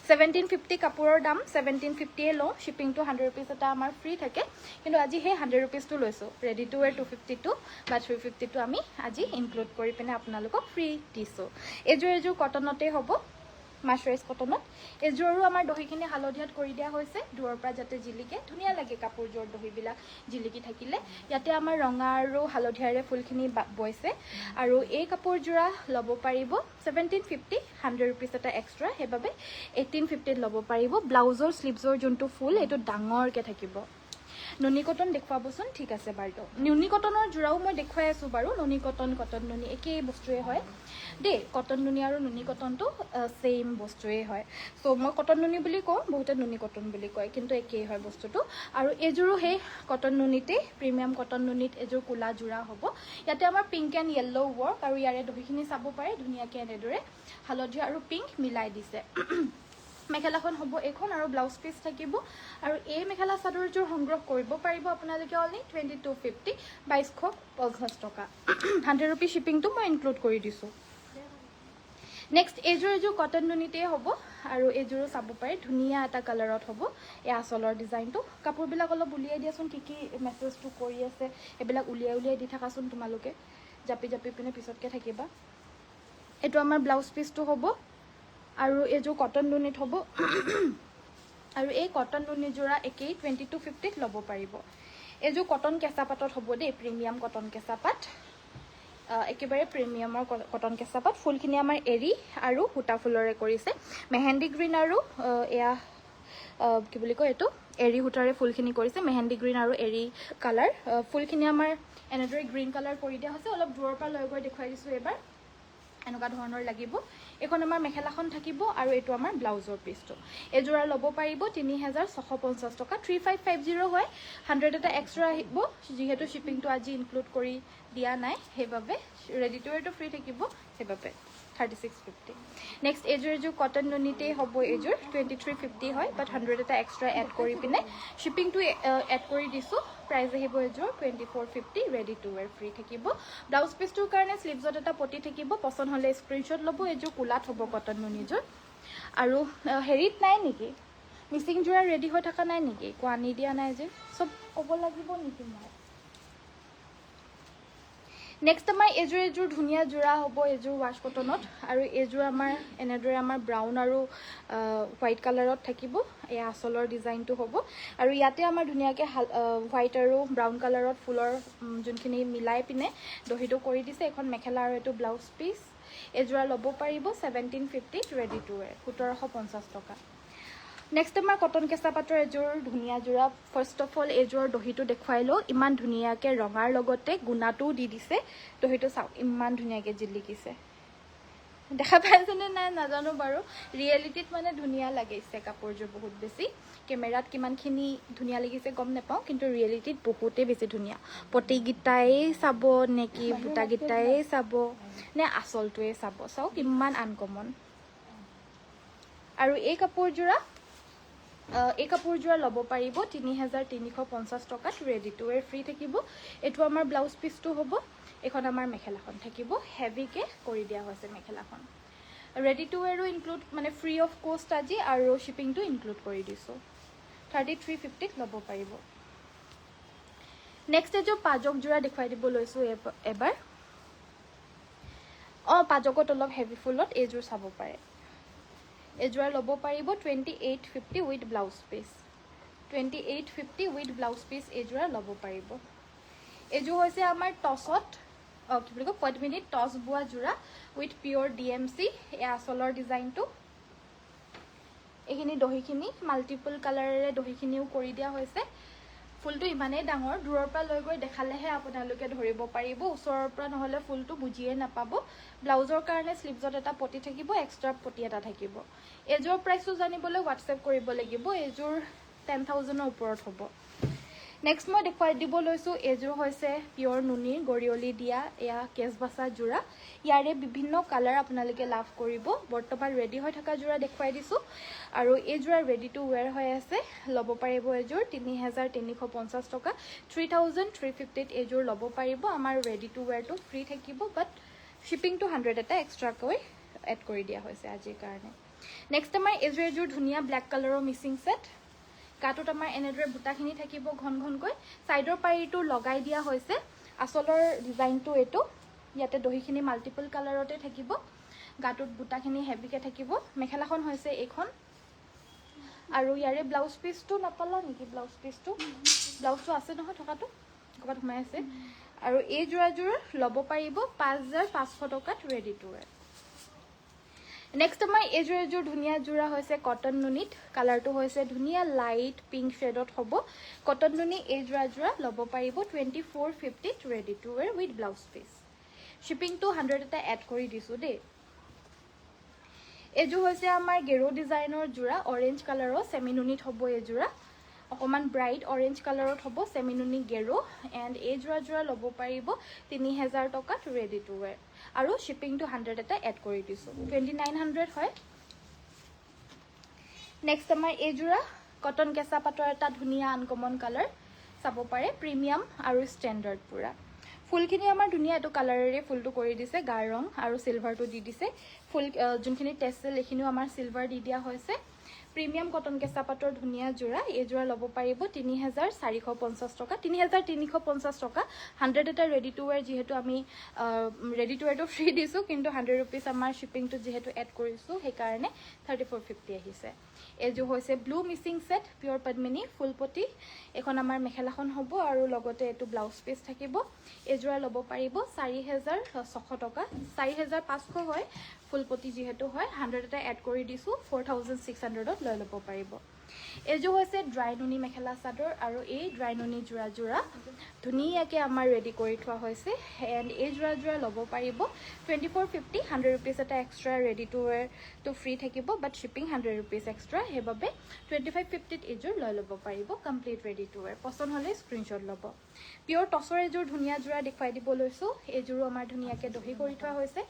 1750 কাপোৰৰ দাম 1750 লওঁ শ্বিপিংটো 100 ৰুপিজ এটা আমাৰ ফ্ৰী থাকে কিন্তু আজি সেই 100 ৰুপিজটো লৈছোঁ ৰেডি টু ৱেৰ 252 বা 350টো আমি আজি ইনক্লুড কৰি পিনে আপোনালোকক ফ্ৰী দিছোঁ এইযোৰ কটনতে হ'ব মাছৰাইজ কটনত এইযোৰো আমাৰ দহিখিনি হালধীয়াত কৰি দিয়া হৈছে দূৰৰ পৰা যাতে জিলিকে ধুনীয়া লাগে কাপোৰযোৰ দহিবিলাক জিলিকি থাকিলে ইয়াতে আমাৰ ৰঙা আৰু হালধীয়াৰে ফুলখিনি বৈছে আৰু এই কাপোৰযোৰা ল'ব পাৰিব 1750 100 ৰুপিজ এটা এক্সট্ৰা সেইবাবে 1850ত ল'ব পাৰিব ব্লাউজৰ স্লিভছৰ যোনটো ফুল এইটো ডাঙৰকৈ থাকিব নুনি কটন দেখুৱাবচোন ঠিক আছে বাৰু নুনি কটনৰ যোৰাও মই দেখুৱাই আছোঁ বাৰু নুনি কটন নুনি একেই বস্তুৱে হয় দেই কটন নুনি আৰু নুনি কটনটো সেম বস্তুৱে হয় চ' মই কটন নুনি বুলি কওঁ বহুতে নুনি কটন বুলি কয় কিন্তু একেই হয় বস্তুটো আৰু এইযোৰো সেই কটন নুনিতেই প্ৰিমিয়াম কটন নুনিত এইযোৰ কোলা যোৰা হ'ব ইয়াতে আমাৰ পিংক এণ্ড য়েল্লো ৱৰ্ক আৰু ইয়াৰে দহিখিনি চাব পাৰে ধুনীয়াকৈ এনেদৰে হালধীয়া আৰু পিংক মিলাই দিছে মেখেলাখন হ'ব এইখন আৰু ব্লাউজ পিচ থাকিব আৰু এই মেখেলা চাদৰযোৰ সংগ্ৰহ কৰিব পাৰিব আপোনালোকে অনলি 2250 2250 টকা 100 ৰুপি শ্বিপিংটো মই ইনক্লুড কৰি দিছোঁ নেক্সট এইযোৰ কটন নুনিতেই হ'ব আৰু এইযোৰো চাব পাৰে ধুনীয়া এটা কালাৰত হ'ব এই আঁচলৰ ডিজাইনটো কাপোৰবিলাক অলপ উলিয়াই দিয়াচোন কি মেছেজটো কৰি আছে এইবিলাক উলিয়াই দি থাকাচোন তোমালোকে জাপি পিনে পিছতকৈ থাকিবা এইটো আমাৰ ব্লাউজ পিচটো হ'ব আৰু এইযোৰ কটন নুনিত হ'ব আৰু এই কটন নুনি যোৰা একেই 2250ত ল'ব পাৰিব এইযোৰ কটন কেঁচা পাতত হ'ব দেই প্ৰিমিয়াম কটন কেঁচা পাত একেবাৰে প্ৰিমিয়ামৰ কটন কেঁচা পাত ফুলখিনি আমাৰ এৰী আৰু সূতা ফুলৰে কৰিছে মেহেন্দি গ্ৰীণ আৰু এয়া কি বুলি কয় এইটো এৰী সূতাৰে ফুলখিনি কৰিছে মেহেন্দি গ্ৰীণ আৰু এৰী কালাৰ ফুলখিনি আমাৰ এনেদৰে গ্ৰীণ কালাৰ কৰি দিয়া হৈছে অলপ দূৰৰ পৰা লৈ গৈ দেখুৱাই দিছোঁ এবাৰ এনেকুৱা ধৰণৰ লাগিব এখন আমাৰ মেখেলাখন থাকিব আৰু এইটো আমাৰ ব্লাউজৰ পিচটো এজোৰা ল'ব পাৰিব 3650 টকা 3550 হয় 100 এটা এক্সট্ৰা আহিব যেহেতু শিপিংটো আজি ইনক্লুড কৰি দিয়া নাই সেইবাবে ৰেডি টু ৱেৰটো ফ্ৰী থাকিব সেইবাবে 3650 নেক্সট এজোৰ কটন নুনিতে হ'ব এজোৰ 2350 হয় বাট 100 এটা এক্সট্ৰা এড কৰি পিনে শিপিংটো এড কৰি দিছো প্ৰাইস আহিব এজোৰ 2450 ৰেডি টু ৱেৰ ফ্ৰী থাকিব ব্লাউজ পিচটোৰ কাৰণে স্লিভছত এটা পটি থাকিব পছন্দ হলে স্ক্ৰিনশ্বট ল'ব এজোৰ কুলাত হ'ব কটন নুনিজোৰ আৰু হেৰিত নাই নেকি মিচিং জোৰা ৰেডি হৈ থকা নাই নেকি কোৱানি দিয়া নাই যে সব ক'ব লাগিব নেকি মই নেক্সট আমাৰ এজোৰ ধুনীয়া জোৰা হ'ব এজোৰ ৱাশ কটনত আৰু এজোৰ আমাৰ এনেদৰে আমাৰ ব্ৰাউন আৰু হোৱাইট কালাৰত থাকিব এয়া আচলৰ ডিজাইনটো হ'ব আৰু ইয়াতে আমাৰ ধুনীয়াকৈ হোৱাইট আৰু ব্ৰাউন কালাৰত ফুলৰ যোনখিনি মিলাই পিনে দহিটো কৰি দিছে এখন মেখেলা আৰু এইটো ব্লাউজ পিচ এজোৰা ল'ব পাৰিব 1750 ৰেডি টু ৱেৰ 1750 টকা নেক্সট আমাৰ কটন কেঁচা পাটৰ এজোৰ ধুনীয়া জোৰা ফাৰ্ষ্ট অফ অল এজোৰ দহিটো দেখুৱাই লওঁ ইমান ধুনীয়াকৈ ৰঙাৰ লগতে গুণাটোও দি দিছে দহিটো চাওক ইমান ধুনীয়াকৈ জিলিকিছে দেখা পাইছেনে নাই নাজানো বাৰু ৰিয়েলিটিত মানে ধুনীয়া লাগিছে কাপোৰযোৰ বহুত বেছি কেমেৰাত কিমানখিনি ধুনীয়া লাগিছে গম নাপাওঁ কিন্তু ৰিয়েলিটিত বহুতেই বেছি ধুনীয়া পটিগিটাই চাব নেকি বুটাগিটাই চাব নে আচলটোৱে চাব চাওক ইমান আনকমন আৰু এই কাপোৰযোৰা ল'ব পাৰিব 3350 টকাত ৰেডি টু ৱেৰ ফ্ৰী থাকিব এইটো আমাৰ ব্লাউজ পিচটো হ'ব এখন আমাৰ মেখেলাখন থাকিব হেভিকে কৰি দিয়া হৈছে মেখেলাখন ৰেডি টু ৱেৰো ইনক্লুড মানে ফ্ৰী অফ কষ্ট আজি আৰু শিপিংটো ইনক্লুড কৰি দিছোঁ 3350 ল'ব পাৰিব নেক্সট এজোৰ পাজক জোৰা দেখুৱাই দিব লৈছোঁ এবাৰ পাজকত অলপ হেভি ফুলত এইযোৰ চাব পাৰে এজোৰা ল'ব পাৰিব 2850 with blouse piece 2850 with blouse piece এজোৰা ল'ব পাৰিব এজোৰ হৈছে আমাৰ টছত কি বুলি কয় পদ্মিনীত টছ বোৱা জোৰা উইথ পিয়ৰ DMC এয়া আচলৰ ডিজাইনটো এইখিনি দহিখিনি মাল্টিপল কালাৰেৰে দহিখিনিও কৰি দিয়া হৈছে ফুলটো ইমানেই ডাঙৰ দূৰৰ পৰা লৈ গৈ দেখালেহে আপোনালোকে ধৰিব পাৰিব ওচৰৰ পৰা নহলে ফুলটো বুজিয়ে নাপাব ব্লাউজৰ কাৰণে স্লিভছত এটা পটি থাকিব এক্সট্ৰা পটি এটা থাকিব এজোৰ প্ৰাইসটো জানিবলৈ WhatsApp কৰিব লাগিব এজোৰ 10000 ৰ ওপৰত হ'ব নেক্সট মই দেখুৱাই দিব লৈছোঁ এজোৰ হৈছে পিয়ৰ নুনিৰ গৰিয়লি দিয়া এয়া কেছবাছা জোৰা ইয়াৰে বিভিন্ন কালাৰ আপোনালোকে লাভ কৰিব বৰ্তমান ৰেডি হৈ থকা জোৰা দেখুৱাই দিছোঁ আৰু এই জোৰা ৰেডি টু ৱেৰ হৈ আছে ল'ব পাৰিব এজোৰ 3350 টকা 3350 এজোৰ ল'ব পাৰিব আমাৰ ৰেডি টু ৱেৰটো ফ্ৰী থাকিব বাট শিপিংটো 100 এটা এক্সট্ৰাকৈ এড কৰি দিয়া হৈছে আজিৰ কাৰণে নেক্সট আমাৰ এজোৰ ধুনীয়া ব্লেক কালাৰৰ মিচিং সেট কাটত আমাৰ এনেদৰে বুটাখিনি থাকিব ঘন ঘনকৈ সাইডৰ পাৰিটো লগাই দিয়া হৈছে আচলৰ ডিজাইনটো এটো ইয়াতে দহিখিনি মাল্টিপল কালাৰতে থাকিব গাটত বুটাখিনি হেভিকে থাকিব মেখেলাখন হৈছে এইখন আৰু ইয়াৰে ব্লাউজ পিচটো নাপালা নেকি ব্লাউজটো আছে নহয় থকাটো ক'বাত সোমাই আছে আৰু এই জোৰাজোৰ ল'ব পাৰিব 5500 টকাত ৰেডি টু ৱেৰ নেক্সট আমাৰ এজোৰ ধুনীয়া জোৰা হৈছে কটন নুনিত কালাৰটো হৈছে ধুনীয়া লাইট পিংক শেডত হ'ব কটন নুনি এই জোৰা ল'ব পাৰিব 2450 ready to wear with blouse piece শিপিংটো 100 এটা এড কৰি দিছোঁ দেই এজোৰ হৈছে আমাৰ গেৰো ডিজাইনৰ জোৰা অৰেঞ্জ কালাৰৰ সেমি নুনিত হ'ব এজোৰা অকমান ব্ৰাইট অৰেঞ্জ কালাৰত হ'ব সেমি নুনি গেৰো এণ্ড এই জোৰা ল'ব পাৰিব 3000 টকাত ৰেডি টু ৱেৰ আৰু শিপিংটো 100 এটা এড কৰি দিছোঁ 2900 হয় নেক্সট আমাৰ এই জোৰা কটন কেঁচা পাটৰ এটা ধুনীয়া আনকমন কালাৰ চাব পাৰে প্ৰিমিয়াম আৰু ষ্টেণ্ডাৰ্ড পুৰা ফুলখিনি আমাৰ ধুনীয়া এটো কালাৰেৰে ফুলটো কৰি দিছে গাঢ় ৰং আৰু সিলভাৰটো দি দিছে ফুল যোনখিনি টেসেল এখিনিও আমাৰ সিলভাৰ দি দিয়া হৈছে প্ৰিমিয়াম কটন কেঁচা পাটৰ ধুনীয়া জোৰা এই জোৰা ল'ব পাৰিব 3450 টকা 3350 টকা 100 এটা ৰেডি টু ৱেৰ যেহেতু আমি ৰেডি টু ৱেৰটো ফ্ৰী দিছোঁ কিন্তু 100 रुपीस আমাৰ শিপিংটো যেহেতু এড কৰিছোঁ সেই কাৰণে 3450 আহিছে এজো হৈছে ব্লু মিচিং সেট পিয়ৰ পদ্মিনী ফুলপটি এখন আমাৰ মেখেলাখন হ'ব আৰু লগতে এটো ব্লাউজ পিচ থাকিব এজোৰা ল'ব পাৰিব 4600 টকা 4500 হয় ফুলপটি যেহেতু হয় 100 এটা এড কৰি দিছোঁ 4600 ত লৈ ল'ব পাৰিব এইযোৰ হৈছে ড্ৰাই নুনি মেখেলা চাদৰ আৰু এই ড্ৰাই নুনি যোৰা ধুনীয়াকৈ আমাৰ ৰেডি কৰি থোৱা হৈছে এণ্ড এই যোৰা ল'ব পাৰিব 2450 100 rupees এটা এক্সট্ৰা ৰেডি টু ৱেৰটো ফ্ৰী থাকিব বাট শ্বিপিং 100 rupees এক্সট্ৰা সেইবাবে 2550ত এইযোৰ লৈ ল'ব পাৰিব কমপ্লিট ৰেডি টু ৱেৰ পচন্দ হ'লে স্ক্ৰীনশ্বট ল'ব পিয়ৰ টছৰ এইযোৰ ধুনীয়া যোৰা দেখুৱাই দিব লৈছোঁ এইযোৰো আমাৰ ধুনীয়াকৈ দহি কৰি থোৱা হৈছে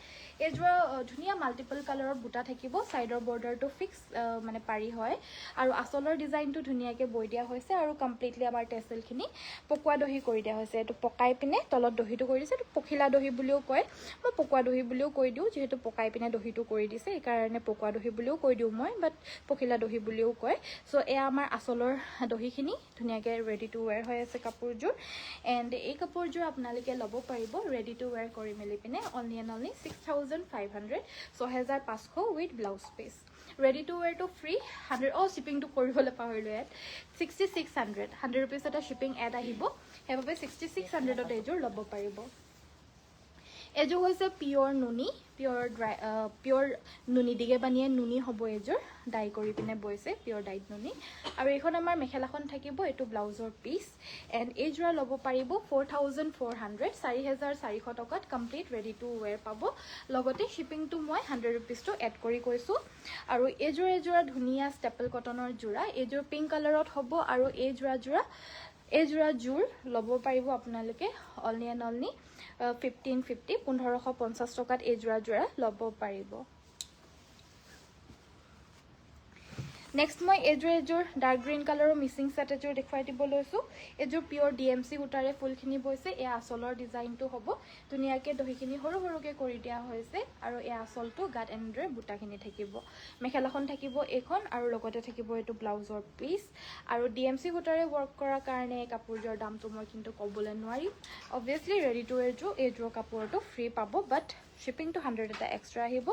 এইযোৰ ধুনীয়া মাল্টিপল কালাৰত বুটা থাকিব ছাইডৰ বৰ্ডাৰটো ফিক্স মানে পাৰি হয় আৰু আচলৰ ডিজাইনটো ধুনীয়াকৈ বৈ দিয়া হৈছে আৰু কমপ্লিটলি আমাৰ টেচেলখিনি পকোৱা দহি কৰি দিয়া হৈছে এইটো পকাই পিনে তলত দহিটো কৰি দিছে এইটো পখিলা দহি বুলিও কয় মই পকোৱা দহি বুলিও কৈ দিওঁ যিহেতু পকাই পিনে দহিটো কৰি দিছে সেইকাৰণে পকোৱা দহি বুলিও কৈ দিওঁ মই বাট পখিলা দহি বুলিও কয় চ' এয়া আমাৰ আচলৰ দহিখিনি ধুনীয়াকৈ ৰেডি টু ৱেৰ হৈ আছে কাপোৰযোৰ এণ্ড এই কাপোৰযোৰ আপোনালোকে ল'ব পাৰিব ৰেডি টু ৱেৰ কৰি মেলি পিনে only and only 6500 6500 with blouse piece ready to ৱেৰটো ফ্ৰী 100 শ্বিপিংটো কৰিবলৈ পাহৰিলোঁ ইয়াত 6600 100 rupees এটা শ্বিপিং এড আহিব সেইবাবে 6600ত এইযোৰ ল'ব পাৰিব এইযোৰ হৈছে পিয়ৰ নুনি পিয়ৰ নুনি দিগে বানিয়ে নুনি হ'ব এইযোৰ ডাই কৰি পিনে বৈছে পিয়ৰ ডাইড নুনি আৰু এইখন আমাৰ মেখেলাখন থাকিব এইটো ব্লাউজৰ পিচ এণ্ড এইযোৰা ল'ব পাৰিব 4400 4400 টকাত কমপ্লিট ৰেডি টু ৱেৰ পাব লগতে শ্বিপিংটো মই 100 rupeesটো এড কৰি কৈছোঁ আৰু এইযোৰা ধুনীয়া ষ্টেপল কটনৰ যোৰা এইযোৰ পিংক কালাৰত হ'ব আৰু এই যোৰ ল'ব পাৰিব আপোনালোকে অনলি এণ্ড অনলি 1550 1550 টকাত এই যোৰা ল'ব পাৰিব নেক্সট মই এইযোৰ ডাৰ্ক গ্ৰীণ কালাৰৰ মিচিং ছেট এযোৰ দেখুৱাই দিব লৈছোঁ এইযোৰ পিয়ৰ DMC সূতাৰে ফুলখিনি বৈছে এয়া আচলৰ ডিজাইনটো হ'ব ধুনীয়াকৈ দহিখিনি সৰুকৈ কৰি দিয়া হৈছে আৰু এই আচলটো গাত এনেদৰে বুটাখিনি থাকিব মেখেলাখন থাকিব এইখন আৰু লগতে থাকিব এইটো ব্লাউজৰ পিচ আৰু DMC সূতাৰে ৱৰ্ক কৰাৰ কাৰণে এই কাপোৰযোৰৰ দামটো মই কিন্তু ক'বলৈ নোৱাৰিম অবভিয়াছলি ৰেডি টু ৱেৰযোৰ এইযোৰ কাপোৰটো ফ্ৰী পাব বাট শ্বিপিংটো 100 এটা এক্সট্ৰা আহিব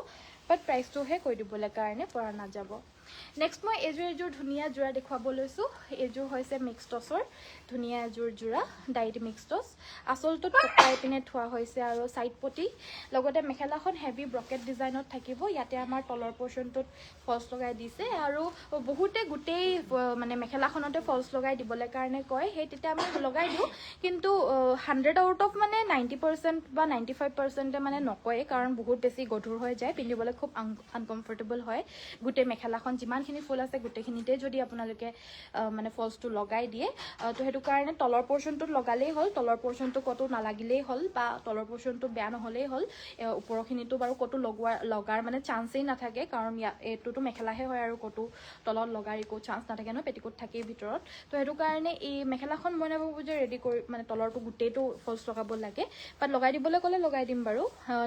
বাট প্ৰাইচটোহে কৈ দিবলৈ কাৰণে পৰা নাযাব নেক্সট মই এইযোৰ ধুনীয়া যোৰা দেখুৱাব লৈছোঁ এইযোৰ হৈছে মিক্স টছৰ ধুনীয়া এযোৰ যোৰা ডাইট মিক্স টছ আচলটোত পকাই পিনে থোৱা হৈছে আৰু ছাইড পটি লগতে মেখেলাখন হেভি ব্ৰকেট ডিজাইনত থাকিব ইয়াতে আমাৰ তলৰ পৰ্চনটোত ফলছ লগাই দিছে আৰু বহুতে গোটেই মানে মেখেলাখনতে ফলছ লগাই দিবলৈ কাৰণে কয় সেই তেতিয়া আমি লগাই দিওঁ কিন্তু 100 আউট অফ মানে 90% বা 95% মানে নকয়ে কাৰণ বহুত বেছি গধুৰ হৈ যায় পিন্ধিবলৈ খুব আনকমফৰ্টেবল হয় গোটেই মেখেলাখন যিমানখিনি ফুল আছে গোটেইখিনিতে যদি আপোনালোকে মানে ফলছটো লগাই দিয়ে তো সেইটো কাৰণে তলৰ পৰ্চনটোত লগালেই হ'ল তলৰ পৰ্চনটো ক'তো নালাগিলেই হ'ল বা তলৰ পৰ্চনটো বেয়া নহ'লেই হ'ল ওপৰখিনিতো বাৰু ক'তো লগাৰ মানে চান্সেই নাথাকে কাৰণ এইটোতো মেখেলাহে হয় আৰু ক'তো তলত লগাৰ একো চান্স নাথাকে নহয় পেটিকোট থাকেই ভিতৰত তো সেইটো কাৰণে এই মেখেলাখন মই নাভাবোঁ যে ৰেডি কৰি মানে তলৰটো গোটেইটো ফলছ লগাব লাগে বাট লগাই দিবলৈ ক'লে লগাই দিম বাৰু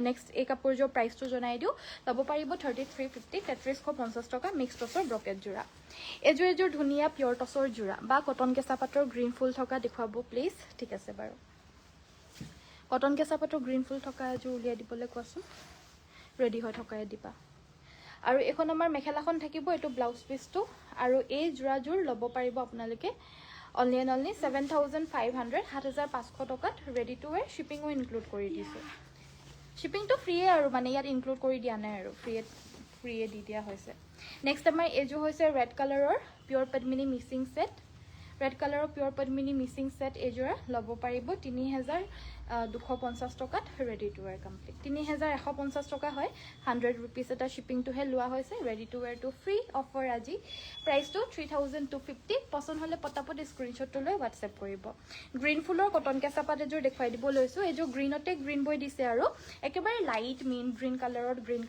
নেক্সট এই কাপোৰযোৰ প্ৰাইচটো জনাই দিওঁ ল'ব পাৰিব 3350 3350 টকা মিক্স টছৰ ব্ৰকেট যোৰা এইযোৰ ধুনীয়া পিয়ৰ টছৰ যোৰা বা কটন কেঁচা পাতৰ গ্ৰীণ ফুল থকা দেখুৱাব প্লিজ ঠিক আছে বাৰু কটন কেঁচা পাতৰ গ্ৰীণ ফুল থকা এযোৰ উলিয়াই দিবলৈ কোৱাচোন ৰেডি হৈ থকাই দিবা আৰু এইখন আমাৰ মেখেলাখন থাকিব এইটো ব্লাউজ পিচটো আৰু এই যোৰাযোৰ ল'ব পাৰিব আপোনালোকে অনলি এণ্ড অনলি 7500 7500 টকাত ৰেডি টু ৱেৰ শ্বিপিঙো ইনক্লুড কৰি দিছোঁ শ্বিপিংটো ফ্ৰীয়ে আৰু মানে ইয়াত ইনক্লুড কৰি দিয়া নাই আৰু ফ্ৰীয়ে দি দিয়া হৈছে নেক্সট আমাৰ এইযোৰ হৈছে ৰেড কালাৰৰ পিয়ৰ পদ্মিনী মিচিং ছেট ৰেড কালাৰৰ পিয়ৰ পদ্মিনী মিচিং ছেট এইযোৰা ল'ব পাৰিব 3250 টকাত ৰেডি টু ৱেৰ কমপ্লিট 3150 টকা হয় 100 rupees এটা শ্বিপিংটোহে লোৱা হৈছে ৰেডি টু ৱেৰটো ফ্ৰী অফাৰ আজি প্ৰাইচটো 3250 পচন্দ হ'লে পটাপট স্ক্ৰীনশ্বটটো লৈ হোৱাটছএপ কৰিব গ্ৰীণ ফুলৰ কটন কেঁচা পাত এযোৰ দেখুৱাই দিব লৈছোঁ এইযোৰ গ্ৰীণতে গ্ৰীণ বৈ দিছে আৰু একেবাৰে লাইট মিন গ্ৰীণ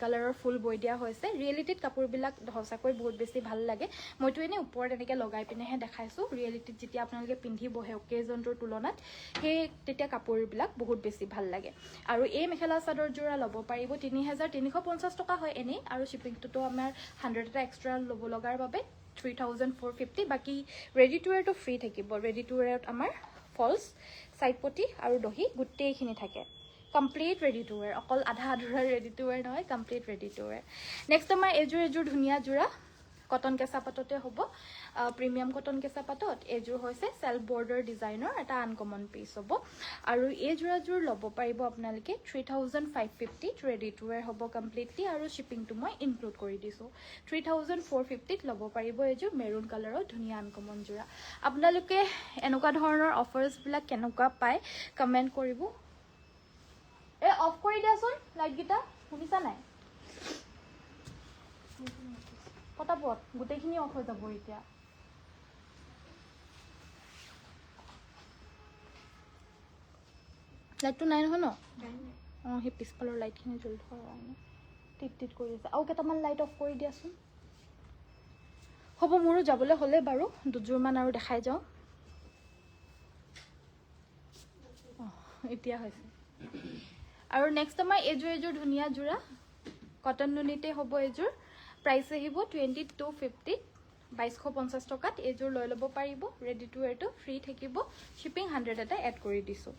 কালাৰৰ ফুল বৈ দিয়া হৈছে ৰিয়েলিটিত কাপোৰবিলাক সঁচাকৈ বহুত বেছি ভাল লাগে মইতো এনেই ওপৰত এনেকৈ লগাই পিনেহে দেখাইছোঁ ৰিয়েলিটিত যেতিয়া আপোনালোকে পিন্ধিব সেই অকেজনটোৰ তুলনাত সেই তেতিয়া কাপোৰবিলাক বহুত বেছি ভাল লাগে আৰু এই মেখেলা চাদৰ যোৰা ল'ব পাৰিব 3350 টকা হয় এনেই আৰু শ্বিপিংটোতো আমাৰ 100 এটা এক্সট্ৰা ল'ব লগাৰ বাবে 3450 বাকী ৰেডি টু ৱেৰটো ফ্ৰী থাকিব ৰেডি টু ৱেৰত আমাৰ ফলছ ছাইড পটি আৰু দহি গোটেইখিনি থাকে কমপ্লিট ৰেডি টু ৱেৰ অকল আধা আধুৰা ৰেডি টু ৱেৰ নহয় complete ready to wear next আমাৰ এইযোৰ ধুনীয়া যোৰা কটন কেঁচা পাততে হ'ব প্ৰিমিয়াম কটন কেঁচা পাতত এইযোৰ হৈছে সেলফ বৰ্ডাৰ ডিজাইনৰ এটা আনকমন পিচ হ'ব আৰু এই যোৰাযোৰ ল'ব পাৰিব আপোনালোকে 3550 ৰেডি টু ৱেৰ হ'ব কমপ্লিটলি আৰু শ্বিপিংটো মই ইনক্লুড কৰি দিছোঁ 3450 ল'ব পাৰিব এইযোৰ মেৰুন কালাৰৰ ধুনীয়া আনকমন যোৰা আপোনালোকে এনেকুৱা ধৰণৰ অফাৰ্ছবিলাক কেনেকুৱা পায় কমেণ্ট কৰিব অফ কৰি দিয়াচোন লাইটকেইটা শুনিছা নাই পটাপট গোটেইখিনি অফ হৈ যাব এতিয়া লাইটটো নাই নহয় ন অঁ সেই পিছফালৰ লাইটখিনি জ্বলি থোৱাৰ কাৰণে টিপ টিপ কৰি আছে আৰু কেইটামান লাইট অফ কৰি দিয়াচোন হ'ব মোৰো যাবলৈ হ'লে বাৰু দুযোৰমান আৰু দেখাই যাওঁ এতিয়া হৈছে আৰু নেক্সট আমাৰ এইযোৰ ধুনীয়া যোৰা কটন নুনিতে হ'ব এইযোৰ প্ৰাইচ আহিব 2250 2250 টকাত এইযোৰ লৈ ল'ব পাৰিব ৰেডি টু ৱেৰটো ফ্ৰী থাকিব শ্বিপিং 100 এটা এড কৰি দিছোঁ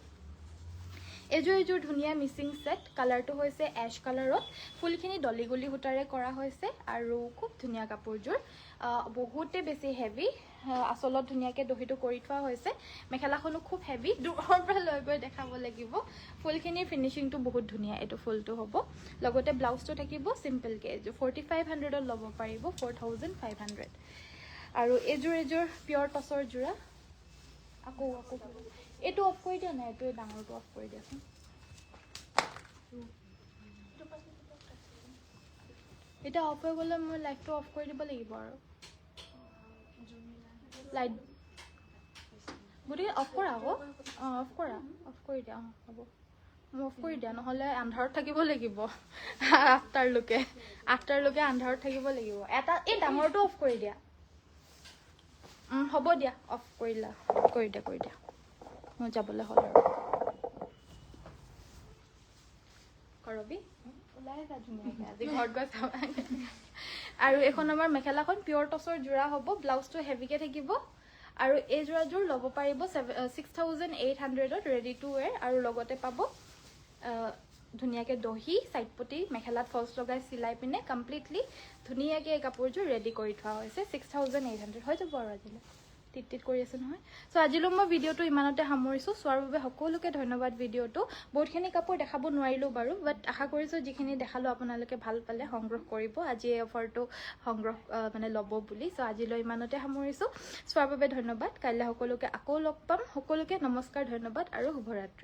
এইযোৰ ধুনীয়া মিচিং সেট কালাৰটো হৈছে এশ কালাৰত ফুলখিনি ডলি গুলি সূতাৰে কৰা হৈছে আৰু খুব ধুনীয়া কাপোৰযোৰ বহুতে বেছি হেভি আচলত ধুনীয়াকৈ দহিটো কৰি থোৱা হৈছে মেখেলাখনো খুব হেভি দূৰৰ পৰা লৈ গৈ দেখাব লাগিব ফুলখিনিৰ ফিনিচিংটো বহুত ধুনীয়া এইটো ফুলটো হ'ব লগতে ব্লাউজটো থাকিব চিম্পলকৈ এইযোৰ 4500ত ল'ব পাৰিব 4500 আৰু এইযোৰ পিয়ৰ টচৰ যোৰা আকৌ এইটো অফ কৰি দিয়া নাই এইটো ডাঙৰটো অফ কৰি দিয়াচোন এটা অফ হৈ গ'লে মই লাইটটো অফ কৰি দিব লাগিব আৰু লাইট গতিকে অফ কৰা আকৌ অঁ অফ কৰি দিয়া অঁ হ'ব মই অফ কৰি দিয়া নহ'লে আন্ধাৰত থাকিব লাগিব আফটাৰলৈকে আন্ধাৰত থাকিব লাগিব এটা এই ডাঙৰটো অফ কৰি দিয়া হ'ব দিয়া অফ কৰিলা কৰি দিয়া মই যাবলৈ হ'ল আৰু কৰবি ওলাই যা ধুনীয়াকৈ আজি ঘৰত গৈ চাবা আৰু এইখন আমাৰ মেখেলাখন পিয়ৰ টচৰ যোৰা হ'ব ব্লাউজটো হেভিকৈ থাকিব আৰু এই যোৰাযোৰ ল'ব পাৰিব 6800ত ৰেডি টু ৱেৰ আৰু লগতে পাব ধুনীয়াকৈ দহি চাইড পটি মেখেলাত ফলছ লগাই চিলাই পিনে কমপ্লিটলি ধুনীয়াকৈ এই কাপোৰযোৰ ৰেডি কৰি থোৱা হৈছে 6800 হৈ যাব আৰু আজিলৈ টিট কৰি আছে নহয় চ' আজিলৈ মই ভিডিঅ'টো ইমানতে সামৰিছোঁ চোৱাৰ বাবে সকলোকে ধন্যবাদ ভিডিঅ'টো বহুতখিনি কাপোৰ দেখাব নোৱাৰিলোঁ বাৰু বাট আশা কৰিছোঁ যিখিনি দেখালোঁ আপোনালোকে ভাল পালে সংগ্ৰহ কৰিব আজি এই অফাৰটো সংগ্ৰহ মানে ল'ব বুলি চ' আজিলৈ ইমানতে সামৰিছোঁ চোৱাৰ বাবে ধন্যবাদ কাইলৈ সকলোকে আকৌ লগ পাম সকলোকে নমস্কাৰ ধন্যবাদ আৰু শুভৰাত্ৰি